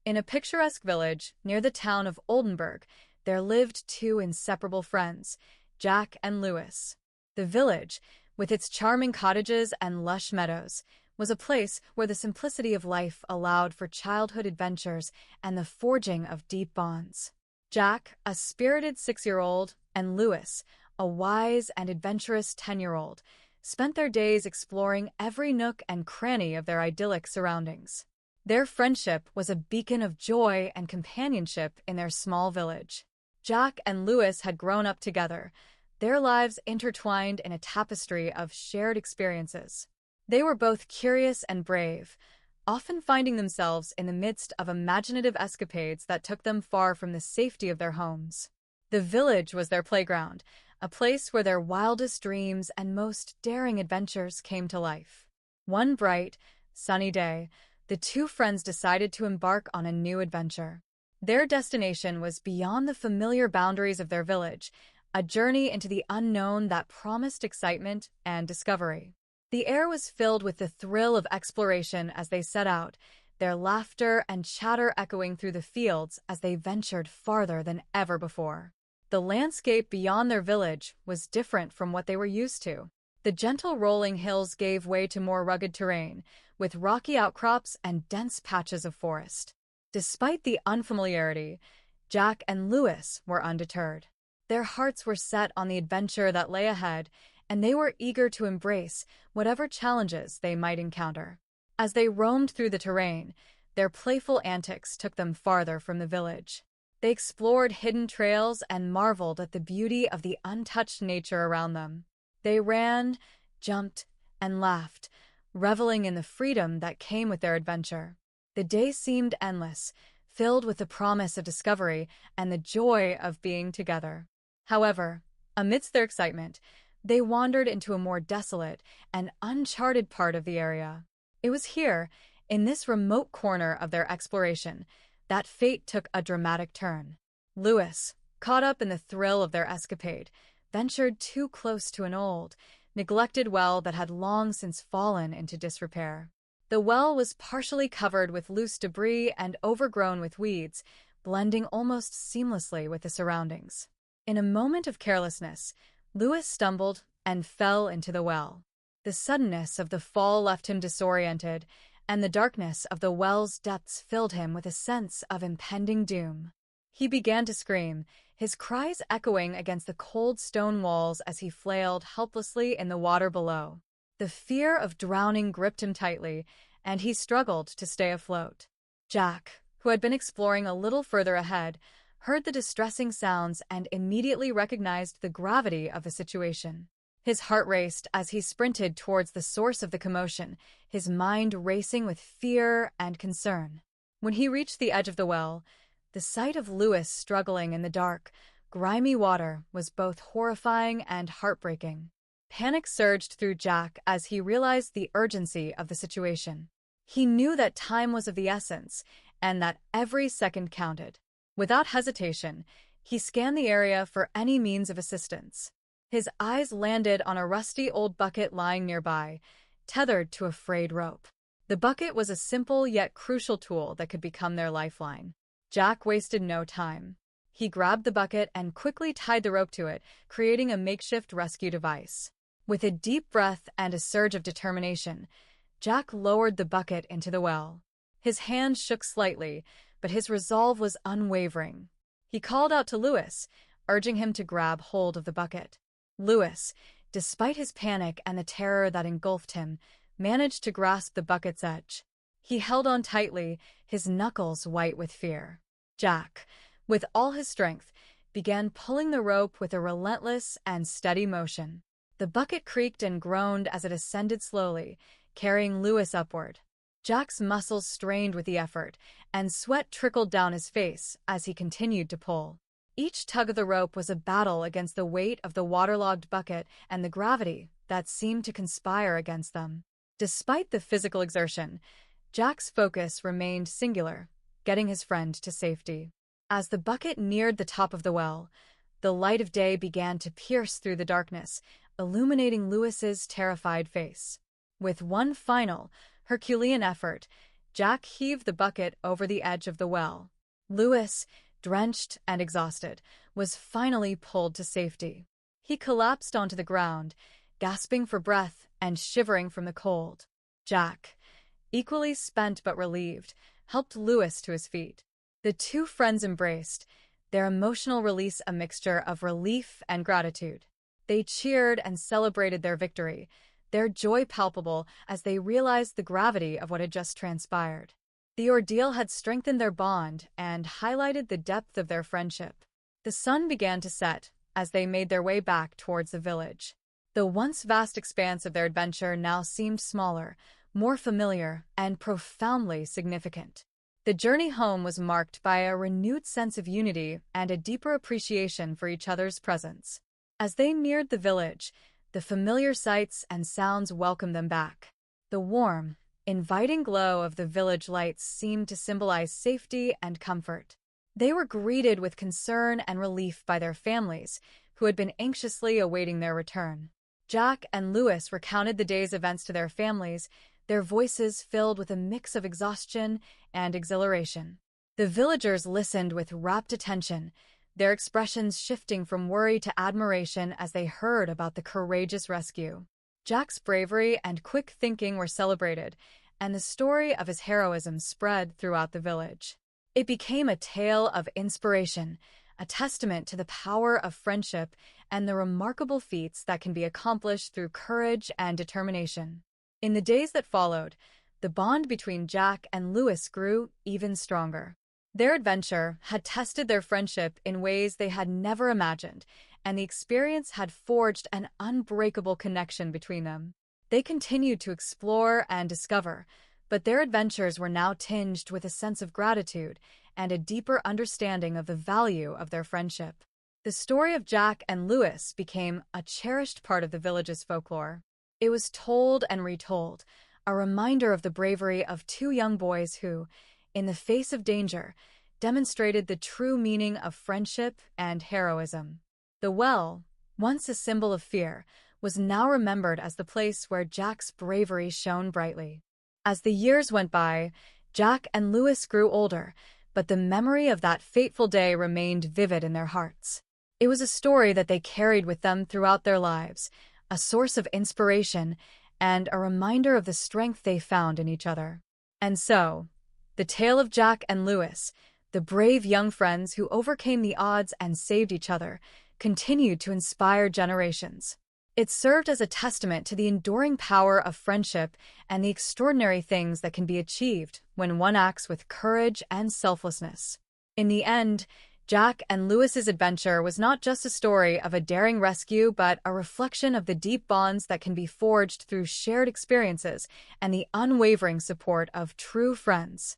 In a picturesque village near the town of Oldenburg, there lived two inseparable friends, Jack and Louis. The village, with its charming cottages and lush meadows, was a place where the simplicity of life allowed for childhood adventures and the forging of deep bonds. Jack, a spirited 6-year-old, and Louis, a wise and adventurous 10-year-old, spent their days exploring every nook and cranny of their idyllic surroundings. Their friendship was a beacon of joy and companionship in their small village. Jack and Louis had grown up together, their lives intertwined in a tapestry of shared experiences. They were both curious and brave, often finding themselves in the midst of imaginative escapades that took them far from the safety of their homes. The village was their playground, a place where their wildest dreams and most daring adventures came to life. One bright, sunny day, the two friends decided to embark on a new adventure. Their destination was beyond the familiar boundaries of their village, a journey into the unknown that promised excitement and discovery. The air was filled with the thrill of exploration as they set out, their laughter and chatter echoing through the fields as they ventured farther than ever before. The landscape beyond their village was different from what they were used to. The gentle rolling hills gave way to more rugged terrain, with rocky outcrops and dense patches of forest. Despite the unfamiliarity, Jack and Louis were undeterred. Their hearts were set on the adventure that lay ahead, and they were eager to embrace whatever challenges they might encounter. As they roamed through the terrain, their playful antics took them farther from the village. They explored hidden trails and marveled at the beauty of the untouched nature around them. They ran, jumped, and laughed, reveling in the freedom that came with their adventure. The day seemed endless, filled with the promise of discovery and the joy of being together. However, amidst their excitement, they wandered into a more desolate and uncharted part of the area. It was here, in this remote corner of their exploration, that fate took a dramatic turn. Louis, caught up in the thrill of their escapade, ventured too close to an old, neglected well that had long since fallen into disrepair. The well was partially covered with loose debris and overgrown with weeds, blending almost seamlessly with the surroundings. In a moment of carelessness, Louis stumbled and fell into the well. The suddenness of the fall left him disoriented, and the darkness of the well's depths filled him with a sense of impending doom. He began to scream, his cries echoing against the cold stone walls as he flailed helplessly in the water below. The fear of drowning gripped him tightly, and he struggled to stay afloat. Jack, who had been exploring a little further ahead, heard the distressing sounds and immediately recognized the gravity of the situation. His heart raced as he sprinted towards the source of the commotion, his mind racing with fear and concern. When he reached the edge of the well, the sight of Louis struggling in the dark, grimy water was both horrifying and heartbreaking. Panic surged through Jack as he realized the urgency of the situation. He knew that time was of the essence and that every second counted. Without hesitation, he scanned the area for any means of assistance. His eyes landed on a rusty old bucket lying nearby, tethered to a frayed rope. The bucket was a simple yet crucial tool that could become their lifeline. Jack wasted no time. He grabbed the bucket and quickly tied the rope to it, creating a makeshift rescue device. With a deep breath and a surge of determination, Jack lowered the bucket into the well. His hand shook slightly, but his resolve was unwavering. He called out to Louis, urging him to grab hold of the bucket. Louis, despite his panic and the terror that engulfed him, managed to grasp the bucket's edge. He held on tightly, his knuckles white with fear. Jack, with all his strength, began pulling the rope with a relentless and steady motion. The bucket creaked and groaned as it ascended slowly, carrying Louis upward. Jack's muscles strained with the effort, and sweat trickled down his face as he continued to pull. Each tug of the rope was a battle against the weight of the waterlogged bucket and the gravity that seemed to conspire against them. Despite the physical exertion, Jack's focus remained singular, getting his friend to safety. As the bucket neared the top of the well, the light of day began to pierce through the darkness, illuminating Louis's terrified face. With one final, Herculean effort, Jack heaved the bucket over the edge of the well. Lewis, drenched and exhausted, was finally pulled to safety. He collapsed onto the ground, gasping for breath and shivering from the cold. Jack, equally spent but relieved, helped Lewis to his feet. The two friends embraced, their emotional release a mixture of relief and gratitude. They cheered and celebrated their victory, their joy palpable as they realized the gravity of what had just transpired. The ordeal had strengthened their bond and highlighted the depth of their friendship. The sun began to set as they made their way back towards the village. The once vast expanse of their adventure now seemed smaller, more familiar, and profoundly significant. The journey home was marked by a renewed sense of unity and a deeper appreciation for each other's presence. As they neared the village, the familiar sights and sounds welcomed them back. The warm, inviting glow of the village lights seemed to symbolize safety and comfort. They were greeted with concern and relief by their families, who had been anxiously awaiting their return. Jack and Lewis recounted the day's events to their families, their voices filled with a mix of exhaustion and exhilaration. The villagers listened with rapt attention, their expressions shifting from worry to admiration as they heard about the courageous rescue. Jack's bravery and quick thinking were celebrated, and the story of his heroism spread throughout the village. It became a tale of inspiration, a testament to the power of friendship and the remarkable feats that can be accomplished through courage and determination. In the days that followed, the bond between Jack and Lewis grew even stronger. Their adventure had tested their friendship in ways they had never imagined, and the experience had forged an unbreakable connection between them. They continued to explore and discover, but their adventures were now tinged with a sense of gratitude and a deeper understanding of the value of their friendship. The story of Jack and Lewis became a cherished part of the village's folklore. It was told and retold, a reminder of the bravery of two young boys who, in the face of danger, demonstrated the true meaning of friendship and heroism. The well, once a symbol of fear, was now remembered as the place where Jack's bravery shone brightly. As the years went by, Jack and Lewis grew older, but the memory of that fateful day remained vivid in their hearts. It was a story that they carried with them throughout their lives, a source of inspiration, and a reminder of the strength they found in each other. And so, the tale of Jack and Lewis, the brave young friends who overcame the odds and saved each other, continued to inspire generations. It served as a testament to the enduring power of friendship and the extraordinary things that can be achieved when one acts with courage and selflessness. In the end, Jack and Lewis's adventure was not just a story of a daring rescue, but a reflection of the deep bonds that can be forged through shared experiences and the unwavering support of true friends.